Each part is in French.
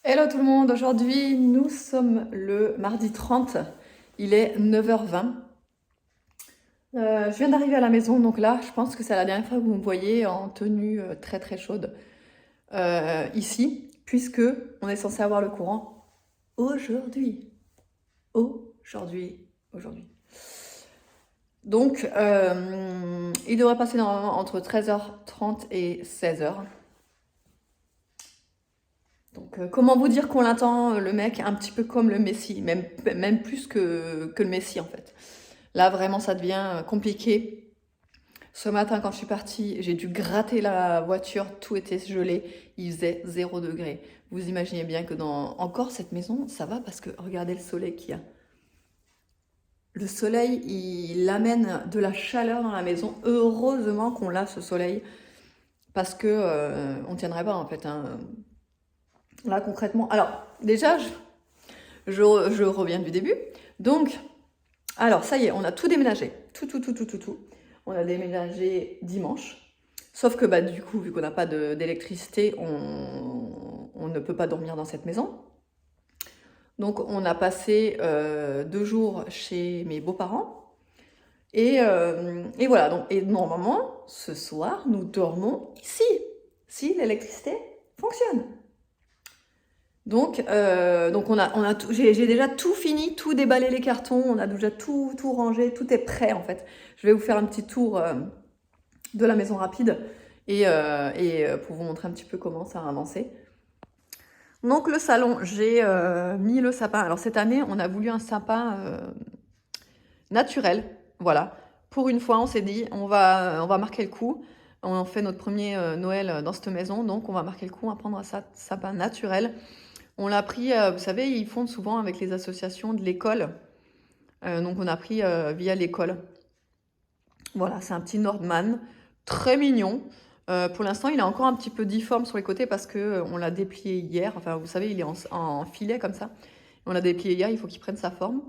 Hello tout le monde, aujourd'hui nous sommes le mardi 30, il est 9h20. Je viens d'arriver à la maison, donc là je pense que c'est la dernière fois que vous me voyez en tenue très très chaude ici, puisque on est censé avoir le courant aujourd'hui. Aujourd'hui. Donc il devrait passer normalement entre 13h30 et 16h. Donc, comment vous dire qu'on l'attend, le mec, un petit peu comme le Messi, même plus que le Messi en fait. Là, vraiment, ça devient compliqué. Ce matin, quand je suis partie, j'ai dû gratter la voiture, tout était gelé, il faisait 0 degré. Vous imaginez bien que dans encore cette maison, ça va parce que regardez le soleil qu'il y a. Le soleil, il amène de la chaleur dans la maison. Heureusement qu'on a ce soleil parce que on tiendrait pas en fait, hein. Là, concrètement. Alors, déjà, je reviens du début. Donc, alors, ça y est, on a tout déménagé. Tout. On a déménagé dimanche. Sauf que, bah, du coup, vu qu'on n'a pas d'électricité, on ne peut pas dormir dans cette maison. Donc, on a passé 2 jours chez mes beaux-parents. Et voilà. Donc, et normalement, ce soir, nous dormons ici. Si l'électricité fonctionne. Donc j'ai déjà tout fini, tout déballé les cartons, on a déjà tout rangé, tout est prêt en fait. Je vais vous faire un petit tour de la maison rapide et pour vous montrer un petit peu comment ça a avancé. Donc le salon, j'ai mis le sapin. Alors cette année, on a voulu un sapin naturel, voilà. Pour une fois, on s'est dit, on va marquer le coup. On fait notre premier Noël dans cette maison, donc on va marquer le coup, on va prendre un sapin naturel. On l'a pris, vous savez, ils font souvent avec les associations de l'école. Donc on a pris via l'école. Voilà, c'est un petit Nordman, très mignon. Pour l'instant, il est encore un petit peu difforme sur les côtés parce que on l'a déplié hier. Enfin, vous savez, il est en filet comme ça. On l'a déplié hier, il faut qu'il prenne sa forme.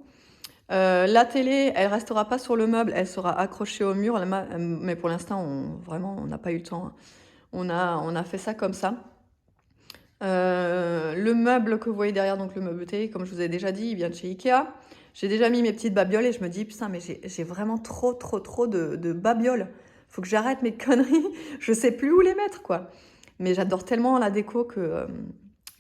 La télé, elle restera pas sur le meuble, elle sera accrochée au mur. Mais pour l'instant, vraiment, on n'a pas eu le temps, hein. On a fait ça comme ça. Le meuble que vous voyez derrière, donc le meuble télé, comme je vous ai déjà dit, il vient de chez Ikea. J'ai déjà mis mes petites babioles et je me dis, putain, mais j'ai vraiment trop de babioles. Faut que j'arrête mes conneries. Je sais plus où les mettre, quoi. Mais j'adore tellement la déco que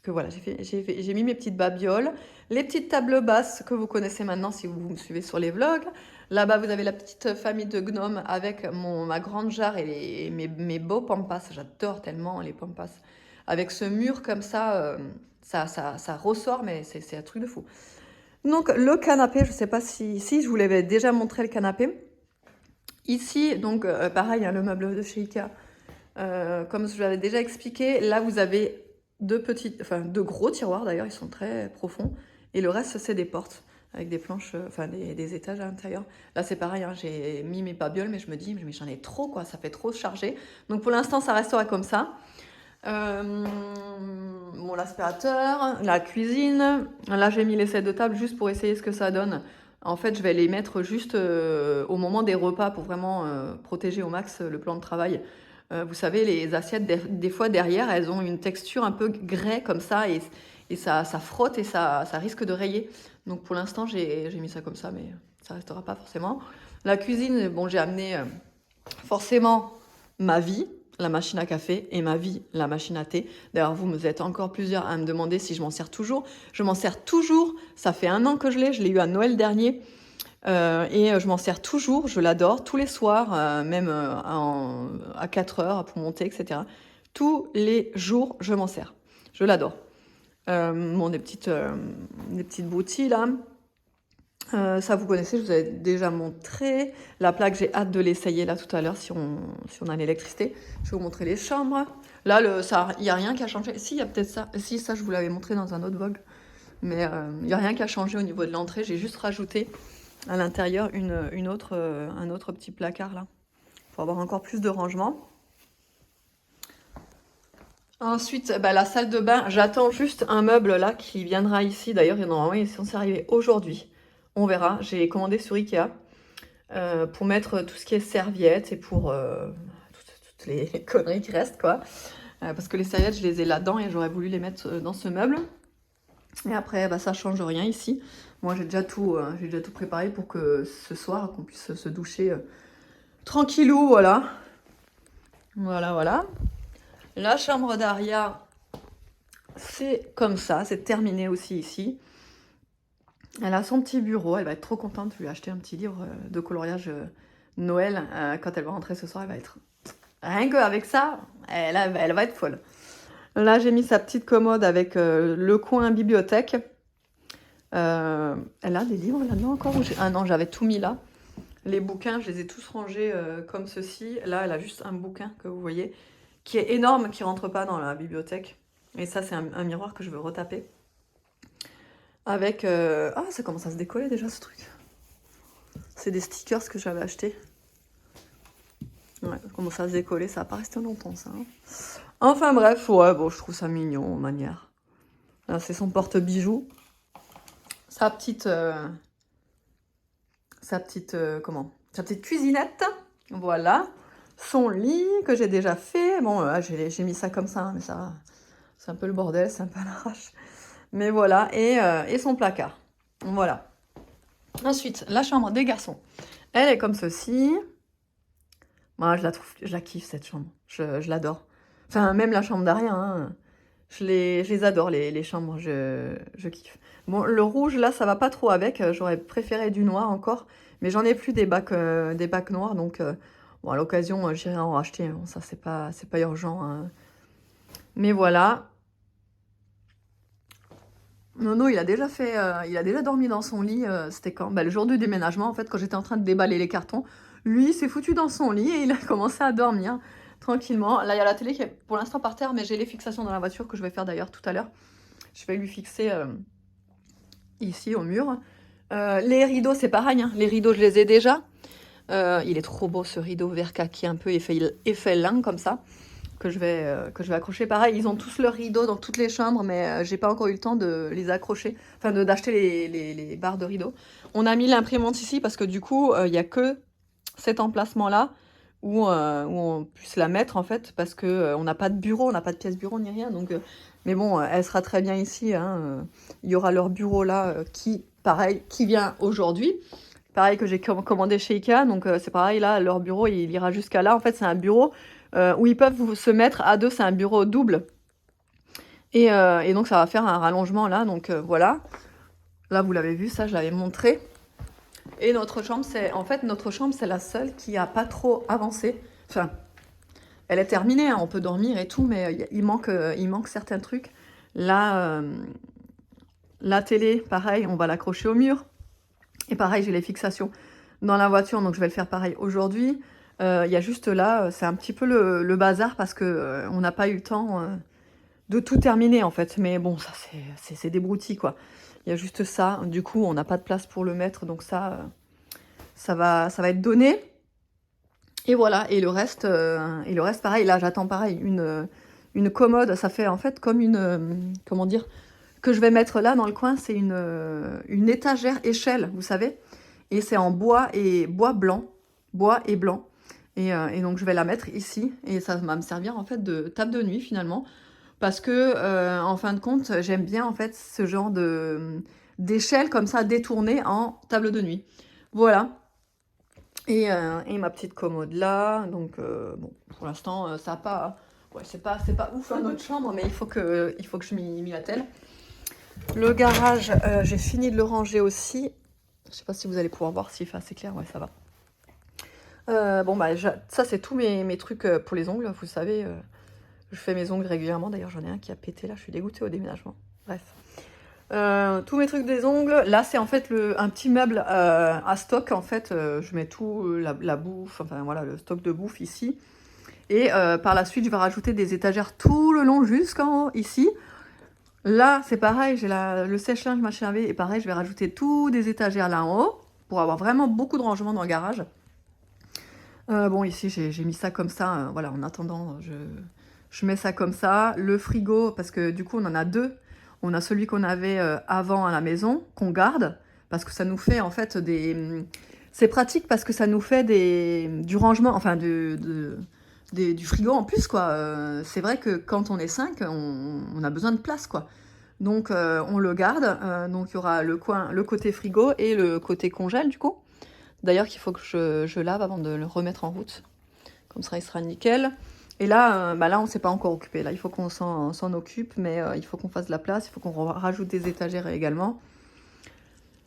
voilà, j'ai mis mes petites babioles. Les petites tables basses que vous connaissez maintenant si vous me suivez sur les vlogs. Là-bas, vous avez la petite famille de gnomes avec ma grande jarre et mes beaux pampas. J'adore tellement les pampas. Avec ce mur comme ça, ça ressort, mais c'est un truc de fou. Donc le canapé, je ne sais pas si je vous l'avais déjà montré le canapé. Ici, donc pareil, hein, le meuble de chez Ikea. Comme je vous l'avais déjà expliqué, là vous avez deux gros tiroirs d'ailleurs, ils sont très profonds. Et le reste, c'est des portes avec des planches, des étages à l'intérieur. Là c'est pareil, hein, j'ai mis mes babioles, mais je me dis, mais j'en ai trop quoi, ça fait trop chargé. Donc pour l'instant, ça restera comme ça. Mon aspirateur, la cuisine. Là, j'ai mis les sets de table juste pour essayer ce que ça donne. En fait, je vais les mettre juste au moment des repas pour vraiment protéger au max le plan de travail. Vous savez, les assiettes, des fois derrière, elles ont une texture un peu grès comme ça et ça frotte et ça risque de rayer. Donc pour l'instant, j'ai mis ça comme ça, mais ça restera pas forcément. La cuisine, bon, j'ai amené forcément ma vie, la machine à café, et ma vie, la machine à thé. D'ailleurs, vous êtes encore plusieurs à me demander si je m'en sers toujours. Je m'en sers toujours. Ça fait 1 an que je l'ai eu à Noël dernier. Et je m'en sers toujours, je l'adore, tous les soirs, même à 4 heures pour monter, etc. Tous les jours, je m'en sers. Je l'adore. Bon, des petites broutilles là. Ça, vous connaissez, je vous avais déjà montré. La plaque, j'ai hâte de l'essayer là tout à l'heure si on a l'électricité. Je vais vous montrer les chambres. Là, il n'y a rien qui a changé. Si, il y a peut-être ça. Si, ça, je vous l'avais montré dans un autre vlog. Mais il n'y a rien qui a changé au niveau de l'entrée. J'ai juste rajouté à l'intérieur un autre petit placard là pour avoir encore plus de rangement. Ensuite, bah, la salle de bain, j'attends juste un meuble là qui viendra ici. D'ailleurs, normalement, il est censé arriver aujourd'hui. On verra. J'ai commandé sur Ikea pour mettre tout ce qui est serviettes et pour toutes les conneries qui restent, quoi. Parce que les serviettes, je les ai là-dedans et j'aurais voulu les mettre dans ce meuble. Et après, bah, ça change rien ici. Moi, j'ai déjà tout préparé pour que ce soir, qu'on puisse se doucher tranquillou, voilà. Voilà, voilà. La chambre d'Aria, c'est comme ça, c'est terminé aussi ici. Elle a son petit bureau, elle va être trop contente. Je lui ai acheté un petit livre de coloriage Noël. Quand elle va rentrer ce soir, elle va être... Rien qu'avec ça, elle va être folle. Là, j'ai mis sa petite commode avec le coin bibliothèque. Elle a des livres là-dedans encore ou ah non, j'avais tout mis là. Les bouquins, je les ai tous rangés comme ceci. Là, elle a juste un bouquin que vous voyez, qui est énorme, qui rentre pas dans la bibliothèque. Et ça, c'est un miroir que je veux retaper. Avec... Ah, ça commence à se décoller déjà, ce truc. C'est des stickers que j'avais achetés. Ouais, ça commence à se décoller, ça va pas rester longtemps, ça. Hein. Enfin bref, ouais, bon, je trouve ça mignon, en manière. Là, c'est son porte-bijoux. Sa petite... comment? Sa petite cuisinette. Voilà. Son lit que j'ai déjà fait. Bon, j'ai mis ça comme ça, hein, mais ça, c'est un peu le bordel, c'est un peu à l'arrache. Mais voilà. Et son placard. Voilà. Ensuite, la chambre des garçons. Elle est comme ceci. Moi, je la kiffe, cette chambre. Je l'adore. Enfin, même la chambre d'Aria, hein. Je les adore, les chambres. Je kiffe. Bon, le rouge, là, ça va pas trop avec. J'aurais préféré du noir encore. Mais j'en ai plus des bacs noirs. Donc, bon, à l'occasion, j'irai en racheter. Bon, ça, c'est pas urgent. Hein. Mais voilà. Nono, il a déjà dormi dans son lit. C'était quand? Bah, le jour du déménagement, en fait, quand j'étais en train de déballer les cartons. Lui, il s'est foutu dans son lit et il a commencé à dormir tranquillement. Là, il y a la télé qui est pour l'instant par terre, mais j'ai les fixations dans la voiture que je vais faire d'ailleurs tout à l'heure. Je vais lui fixer ici au mur. Les rideaux, c'est pareil. Hein. Les rideaux, je les ai déjà. Il est trop beau ce rideau vert kaki, un peu effet lin comme ça, que je vais accrocher. Pareil, ils ont tous leurs rideaux dans toutes les chambres, mais j'ai pas encore eu le temps de les accrocher, enfin d'acheter les barres de rideaux. On a mis l'imprimante ici parce que du coup, il n'y a que cet emplacement-là où on puisse la mettre en fait, parce que on n'a pas de bureau, on n'a pas de pièce bureau ni rien. Donc, mais bon, elle sera très bien ici. Hein, il y aura leur bureau là pareil, qui vient aujourd'hui. Pareil que j'ai commandé chez Ikea, donc c'est pareil, là, leur bureau, il ira jusqu'à là. En fait, c'est un bureau où ils peuvent se mettre à deux, c'est un bureau double. Et donc, ça va faire un rallongement là, donc voilà. Là, vous l'avez vu, ça, je l'avais montré. Et notre chambre, c'est la seule qui a pas trop avancé. Enfin, elle est terminée, hein, on peut dormir et tout, mais il manque certains trucs. Là, la télé, pareil, on va l'accrocher au mur. Et pareil, j'ai les fixations dans la voiture, donc je vais le faire pareil aujourd'hui. Il y a juste là, c'est un petit peu le bazar parce que on n'a pas eu le temps de tout terminer en fait. Mais bon, ça c'est des broutilles quoi. Il y a juste ça. Du coup, on n'a pas de place pour le mettre, donc ça va être donné. Et voilà. Et le reste pareil. Là, j'attends pareil une commode. Ça fait en fait comme une comment dire, que je vais mettre là dans le coin. C'est une étagère échelle, vous savez. Et c'est en bois et blanc. Et donc je vais la mettre ici. Et ça va me servir en fait de table de nuit finalement. Parce que en fin de compte, j'aime bien en fait ce genre d'échelle comme ça détournée en table de nuit. Voilà. Et ma petite commode là. Donc bon, pour l'instant, ça n'a pas. Ouais, c'est pas ouf hein, notre chambre, mais il faut que je m'y attelle. Le garage, j'ai fini de le ranger aussi. Je sais pas si vous allez pouvoir voir s'il fait assez clair. Ouais, ça va. Bon, bah, ça, c'est tous mes trucs pour les ongles. Vous savez, je fais mes ongles régulièrement. D'ailleurs, j'en ai un qui a pété là. Je suis dégoûtée au déménagement. Bref. Tous mes trucs des ongles. Là, c'est en fait un petit meuble à stock. En fait, je mets tout, la bouffe, enfin voilà, le stock de bouffe ici. Et par la suite, je vais rajouter des étagères tout le long jusqu'en haut, ici. Là, c'est pareil, j'ai le sèche-linge, machine à laver, et pareil, je vais rajouter tout des étagères là en haut, pour avoir vraiment beaucoup de rangement dans le garage. Bon, ici, j'ai mis ça comme ça, voilà, en attendant, je mets ça comme ça. Le frigo, parce que du coup, on en a deux. On a celui qu'on avait avant à la maison, qu'on garde, parce que ça nous fait en fait c'est pratique parce que ça nous fait du rangement, enfin du frigo en plus, quoi. C'est vrai que quand on est 5, on a besoin de place, quoi. Donc on le garde, donc il y aura le côté frigo et le côté congèle du coup. D'ailleurs qu'il faut que je lave avant de le remettre en route. Comme ça il sera nickel. Et là, là on ne s'est pas encore occupé. Là il faut qu'on s'en occupe, mais il faut qu'on fasse de la place, il faut qu'on rajoute des étagères également.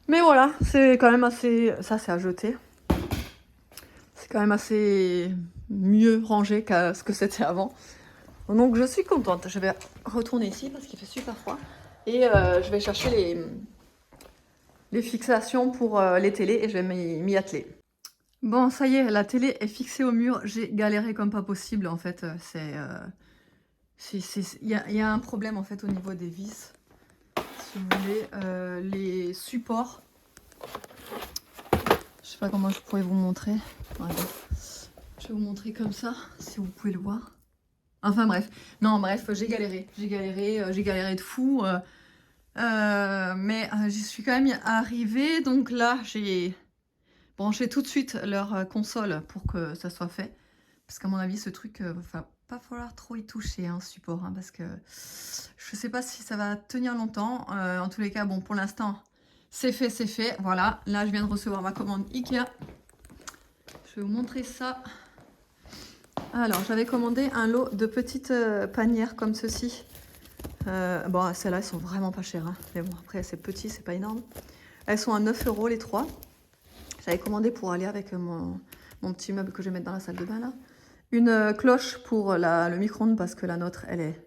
Mais voilà, c'est quand même assez... Ça c'est à jeter. C'est quand même assez mieux rangé qu'à ce que c'était avant. Donc je suis contente. Je vais retourner ici parce qu'il fait super froid. Et je vais chercher les fixations pour les télés et je vais m'y atteler. Bon, ça y est, la télé est fixée au mur. J'ai galéré comme pas possible en fait. Il y a un problème en fait au niveau des vis. Si vous voulez, les supports. Je sais pas comment je pourrais vous montrer. Voilà. Je vais vous montrer comme ça, si vous pouvez le voir. Enfin bref, non bref, j'ai galéré de fou, mais j'y suis quand même arrivée. Donc là, j'ai branché tout de suite leur console pour que ça soit fait. Parce qu'à mon avis, ce truc, va pas falloir trop y toucher, hein, ce support, hein, parce que je sais pas si ça va tenir longtemps. En tous les cas, bon, pour l'instant, c'est fait, c'est fait. Voilà, là, je viens de recevoir ma commande Ikea. Je vais vous montrer ça. Alors, j'avais commandé un lot de petites panières comme ceci. Bon, celles-là, elles sont vraiment pas chères. Hein. Mais bon, après, c'est petit, c'est pas énorme. Elles sont à 9 € les 3. J'avais commandé pour aller avec mon petit meuble que je vais mettre dans la salle de bain, là. Une cloche pour le micro-ondes parce que la nôtre, elle est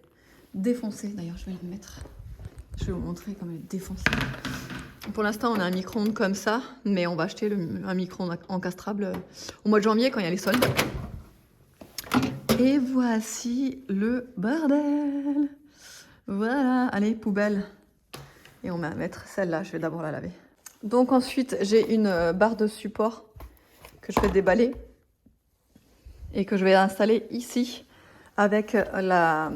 défoncée. D'ailleurs, je vais la mettre. Je vais vous montrer comme elle est défoncée. Pour l'instant, on a un micro-ondes comme ça, mais on va acheter un micro-ondes encastrable au mois de janvier quand il y a les soldes. Et voici le bordel. Voilà, allez, poubelle. Et on va mettre celle-là, je vais d'abord la laver. Donc ensuite, j'ai une barre de support que je vais déballer et que je vais installer ici avec la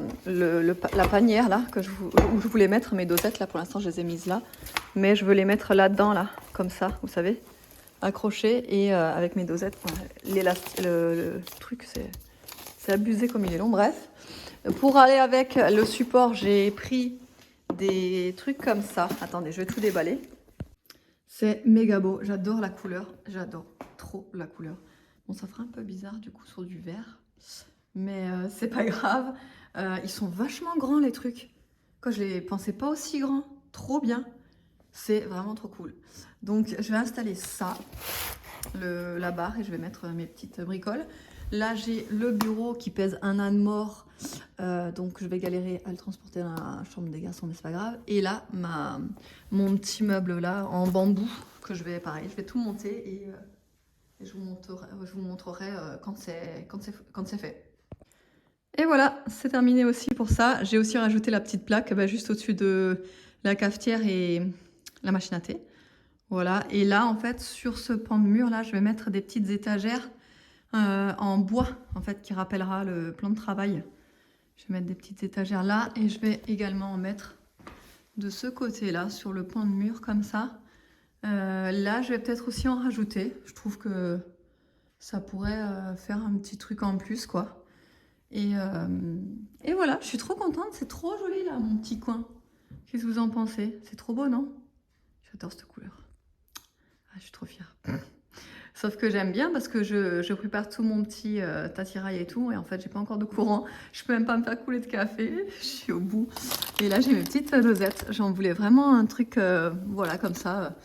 panière là, où je voulais mettre mes dosettes. Là, pour l'instant, je les ai mises là. Mais je veux les mettre là-dedans, là, comme ça, vous savez, accrochées. Et avec mes dosettes, le truc, c'est abusé comme il est long, bref. Pour aller avec le support, j'ai pris des trucs comme ça. Attendez, je vais tout déballer. C'est méga beau, j'adore la couleur, j'adore trop la couleur. Bon, ça fera un peu bizarre du coup sur du vert, mais c'est pas grave. Ils sont vachement grands les trucs. Quand je les pensais pas aussi grands, trop bien. C'est vraiment trop cool. Donc je vais installer ça, la barre, et je vais mettre mes petites bricoles. Là, j'ai le bureau qui pèse un âne mort, donc je vais galérer à le transporter dans la chambre des garçons, mais c'est pas grave. Et là, mon petit meuble là en bambou que je vais tout monter et je vous montrerai quand c'est fait. Et voilà, c'est terminé aussi pour ça. J'ai aussi rajouté la petite plaque juste au-dessus de la cafetière et la machine à thé. Voilà, et là en fait sur ce pan de mur là, je vais mettre des petites étagères en bois, en fait, qui rappellera le plan de travail. Je vais mettre des petites étagères là et je vais également en mettre de ce côté-là, sur le pan de mur, comme ça. Là, je vais peut-être aussi en rajouter. Je trouve que ça pourrait faire un petit truc en plus, quoi. Et voilà, je suis trop contente. C'est trop joli, là, mon petit coin. Qu'est-ce que vous en pensez? C'est trop beau, non? J'adore cette couleur. Ah, je suis trop fière. Sauf que j'aime bien parce que je prépare tout mon petit tatirail et tout. Et en fait, j'ai pas encore de courant. Je peux même pas me faire couler de café. Je suis au bout. Et là, j'ai mes petites dosettes. J'en voulais vraiment un truc, voilà, comme ça.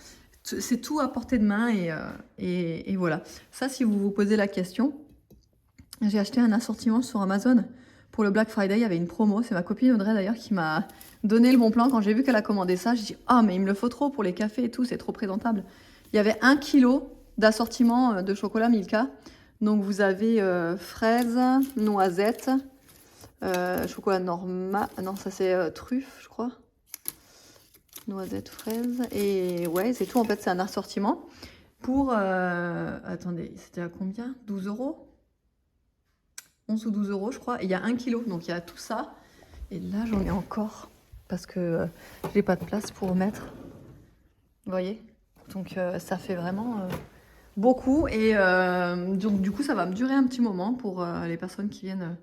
C'est tout à portée de main. Et voilà. Ça, si vous vous posez la question, j'ai acheté un assortiment sur Amazon. Pour le Black Friday, il y avait une promo. C'est ma copine Audrey, d'ailleurs, qui m'a donné le bon plan. Quand j'ai vu qu'elle a commandé ça, j'ai dit « Ah, mais il me le faut trop pour les cafés et tout. C'est trop présentable. » Il y avait 1 kilo d'assortiment de chocolat Milka. Donc vous avez fraises, noisettes, chocolat normal. Non, ça c'est truffe, je crois. Noisettes, fraises. Et ouais, c'est tout. En fait, c'est un assortiment pour. Attendez, c'était à combien? 12 €? 11 ou 12 €, je crois. Et il y a 1 kilo. Donc il y a tout ça. Et là, j'en ai encore. Parce que j'ai pas de place pour mettre. Vous voyez? Donc ça fait vraiment beaucoup. Et donc du coup, ça va me durer un petit moment pour les personnes qui viennent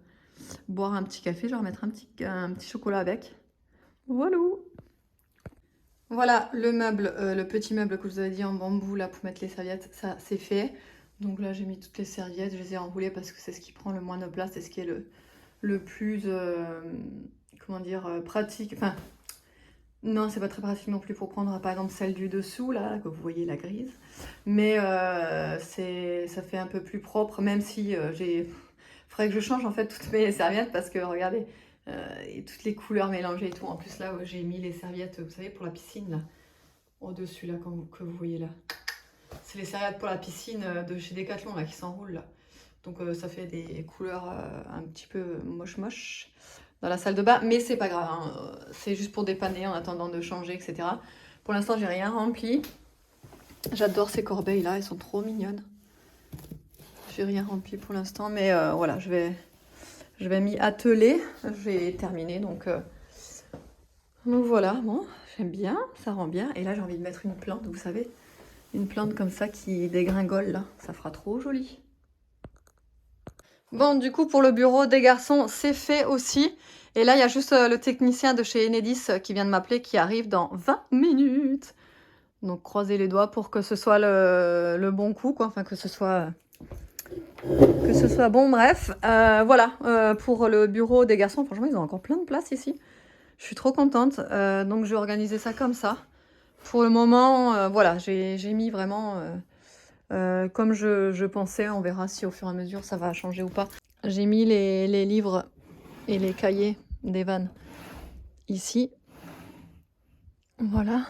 boire un petit café. Je vais remettre un petit chocolat avec. Voilà. Voilà, le meuble, le petit meuble que je vous avais dit en bambou là pour mettre les serviettes, ça c'est fait. Donc là j'ai mis toutes les serviettes, je les ai enroulées parce que c'est ce qui prend le moins de place, c'est ce qui est le plus, comment dire, pratique. Enfin, non, c'est pas très pratique non plus pour prendre par exemple celle du dessous là, que vous voyez la grise. Mais ça fait un peu plus propre, même si faudrait que je change en fait toutes mes serviettes parce que regardez, et toutes les couleurs mélangées et tout. En plus là, j'ai mis les serviettes, vous savez, pour la piscine là, au-dessus là, que vous voyez là. C'est les serviettes pour la piscine de chez Decathlon là, qui s'enroulent là. Donc ça fait des couleurs un petit peu moche dans la salle de bain, mais c'est pas grave, hein. C'est juste pour dépanner en attendant de changer, etc. Pour l'instant, j'ai rien rempli. J'adore ces corbeilles là, elles sont trop mignonnes. J'ai rien rempli pour l'instant, mais voilà, je vais m'y atteler. J'ai terminé, donc voilà, bon, j'aime bien, ça rend bien. Et là, j'ai envie de mettre une plante, vous savez, une plante comme ça qui dégringole là, ça fera trop joli. Bon, du coup, pour le bureau des garçons, c'est fait aussi. Et là, il y a juste le technicien de chez Enedis qui vient de m'appeler, qui arrive dans 20 minutes. Donc, croisez les doigts pour que ce soit le bon coup, quoi. Enfin, que ce soit bon. Bref, voilà, pour le bureau des garçons. Franchement, ils ont encore plein de place ici. Je suis trop contente. Donc, je vais organiser ça comme ça. Pour le moment, voilà, j'ai mis vraiment... comme je pensais, on verra si au fur et à mesure ça va changer ou pas. J'ai mis les livres et les cahiers d'Evan ici. Voilà.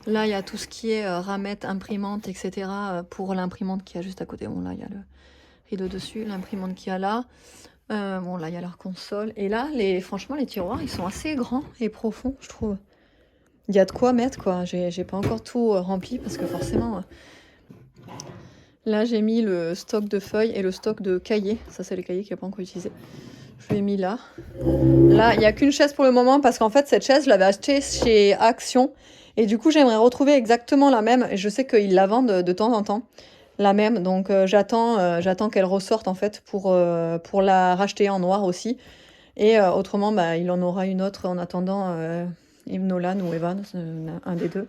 Là, il y a tout ce qui est ramette, imprimante, etc. Pour l'imprimante qui est juste à côté. Bon, là, il y a le rideau dessus, l'imprimante qu'il y a là. Bon, là, il y a leur console. Et là, franchement, les tiroirs, ils sont assez grands et profonds, je trouve. Il y a de quoi mettre, quoi. J'ai pas encore tout rempli parce que forcément... Là, j'ai mis le stock de feuilles et le stock de cahiers. Ça, c'est les cahiers qu'il n'y a pas encore utilisés. Je l'ai mis là. Là, il n'y a qu'une chaise pour le moment parce qu'en fait, cette chaise, je l'avais achetée chez Action. Et du coup, j'aimerais retrouver exactement la même. Et je sais qu'ils la vendent de temps en temps, la même. Donc, j'attends qu'elle ressorte en fait pour la racheter en noir aussi. Et autrement, bah, il en aura une autre en attendant, Nolan ou Evan, un des deux.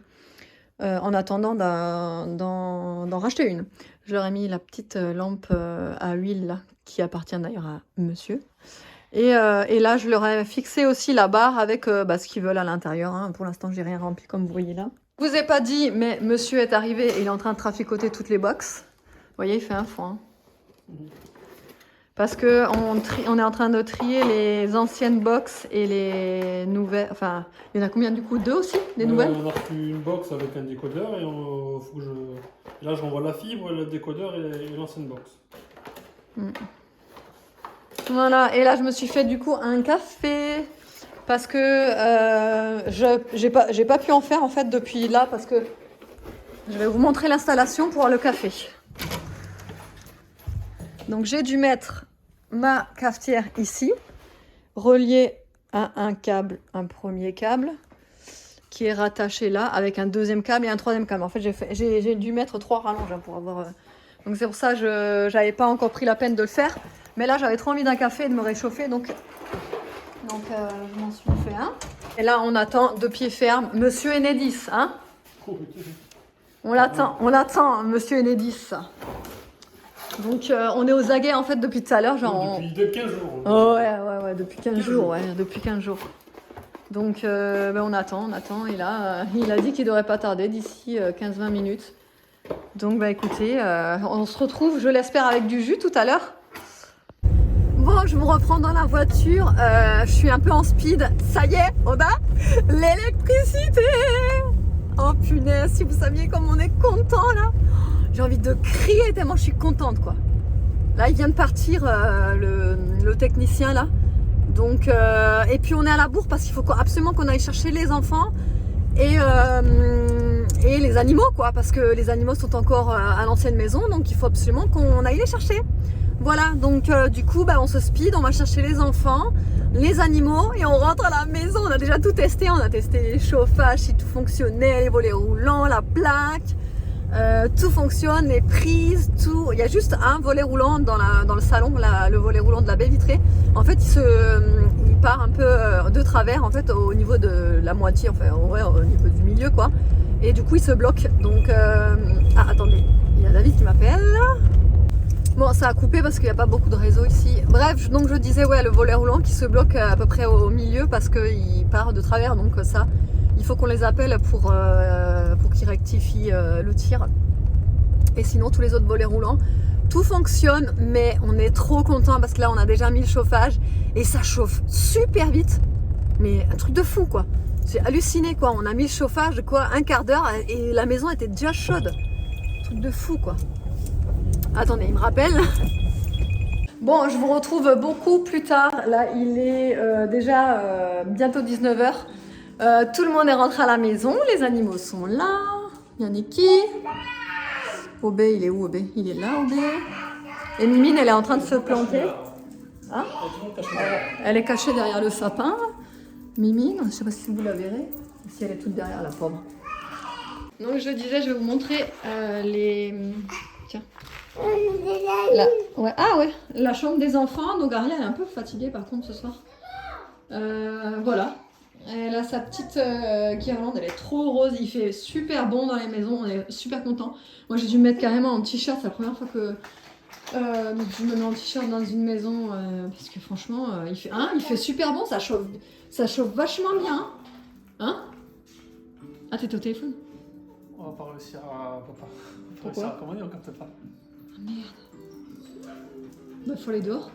En attendant d'en racheter une. Je leur ai mis la petite lampe à huile là, qui appartient d'ailleurs à monsieur. Et là, je leur ai fixé aussi la barre avec ce qu'ils veulent à l'intérieur. Hein. Pour l'instant, j'ai rien rempli comme vous voyez là. Je vous ai pas dit, mais monsieur est arrivé et il est en train de traficoter toutes les box. Vous voyez, il fait un foin. Parce que on est en train de trier les anciennes box et les nouvelles. Enfin, il y en a combien du coup? 2 aussi? Des nouvelles? On a reçu une box avec un décodeur et faut que là, je renvoie la fibre, le décodeur et l'ancienne box. Voilà, et là, je me suis fait du coup un café. Parce que j'ai pas pu en faire en fait depuis là. Parce que je vais vous montrer l'installation pour le café. Donc, j'ai dû mettre ma cafetière ici, reliée à un câble, un premier câble, qui est rattaché là, avec un deuxième câble et un troisième câble. En fait, j'ai dû mettre 3 rallonges pour avoir... Donc c'est pour ça que j'avais pas encore pris la peine de le faire. Mais là, j'avais trop envie d'un café et de me réchauffer, donc je m'en suis fait un. Et là, on attend de pied ferme Monsieur Enedis, hein. On l'attend, Monsieur Enedis. Donc on est aux aguets en fait depuis tout à l'heure. Depuis 15 jours. Oh, ouais, depuis 15 jours. Ouais, depuis 15 jours. Donc on attend. Et là, il a dit qu'il devrait pas tarder d'ici 15-20 minutes. Donc écoutez, on se retrouve, je l'espère, avec du jus tout à l'heure. Bon, je me reprends dans la voiture. Je suis un peu en speed. Ça y est, on a l'électricité. Oh punaise, si vous saviez comme on est content là. J'ai envie de crier tellement je suis contente quoi. Là il vient de partir le technicien là. Donc et puis on est à la bourre parce qu'il faut absolument qu'on aille chercher les enfants et les animaux quoi, parce que les animaux sont encore à l'ancienne maison, donc il faut absolument qu'on aille les chercher. Voilà, donc du coup on se speed, on va chercher les enfants, les animaux et on rentre à la maison. On a déjà tout testé, on a testé les chauffages si tout fonctionnait, les volets roulants, la plaque. Tout fonctionne, les prises, tout. Il y a juste un volet roulant dans le salon, le volet roulant de la baie vitrée. En fait, il part un peu de travers en fait au niveau de la moitié, enfin ouais, au niveau du milieu quoi. Et du coup il se bloque. Donc ah attendez, il y a David qui m'appelle. Bon, ça a coupé parce qu'il n'y a pas beaucoup de réseau ici. Bref, donc je disais ouais, le volet roulant qui se bloque à peu près au milieu parce qu'il part de travers. Donc ça, il faut qu'on les appelle pour qu'ils rectifient le tir. Et sinon tous les autres volets roulants, tout fonctionne, mais on est trop content parce que là on a déjà mis le chauffage et ça chauffe super vite. Mais un truc de fou quoi. J'ai halluciné quoi. On a mis le chauffage quoi, un quart d'heure et la maison était déjà chaude. Truc de fou quoi. Attendez, il me rappelle. Bon, je vous retrouve beaucoup plus tard. Là, il est déjà bientôt 19h. Tout le monde est rentré à la maison. Les animaux sont là. Il y a Niki. Obé, il est où Obé? Il est là, Obé. Et Mimine, elle est en train de se planter. Hein? Elle est cachée derrière le sapin. Mimine, je ne sais pas si vous la verrez. Si elle est toute derrière, la pauvre. Donc, je disais, je vais vous montrer les... Tiens. Ouais. Ah ouais, la chambre des enfants. Donc Ariel est un peu fatiguée par contre ce soir. Voilà. Elle a sa petite guirlande, elle est trop rose. Il fait super bon dans les maisons, on est super content. Moi j'ai dû me mettre carrément en t-shirt. C'est la première fois que je me mets en t-shirt dans une maison parce que franchement il fait super bon, ça chauffe vachement bien. Hein? Ah, t'es au téléphone? On va pas réussir à... Pourquoi? On va réussir à commander, on capte pas. Ah merde. Bah faut aller dehors.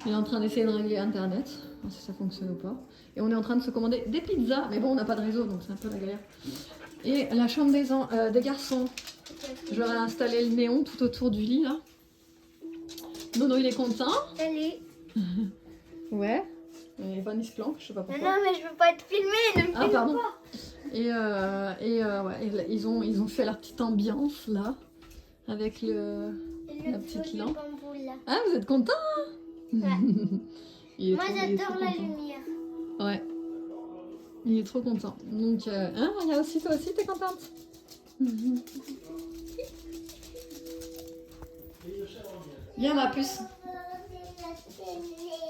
Il est en train d'essayer de régler internet, voir si ça fonctionne ou pas. Et on est en train de se commander des pizzas, mais bon on n'a pas de réseau donc c'est un peu la galère. Et la chambre des garçons, je leur ai installé le néon tout autour du lit là. Nono il est content. Salut. Ouais. Et Vanny se planque, je sais pas pourquoi. Non, mais je veux pas être filmée, ne me filme pardon. pas. Ouais, ils ont fait leur petite ambiance là, avec la petite lampe. Bambou, là. Ah, vous êtes content? Ouais. Il est Moi trop- il est j'adore trop la content. lumière. Ouais. Il est trop content. Donc, regarde aussi, toi aussi, t'es contente? Viens ma puce.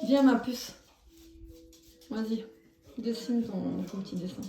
Viens ma puce. Vas-y, dessine ton petit dessin.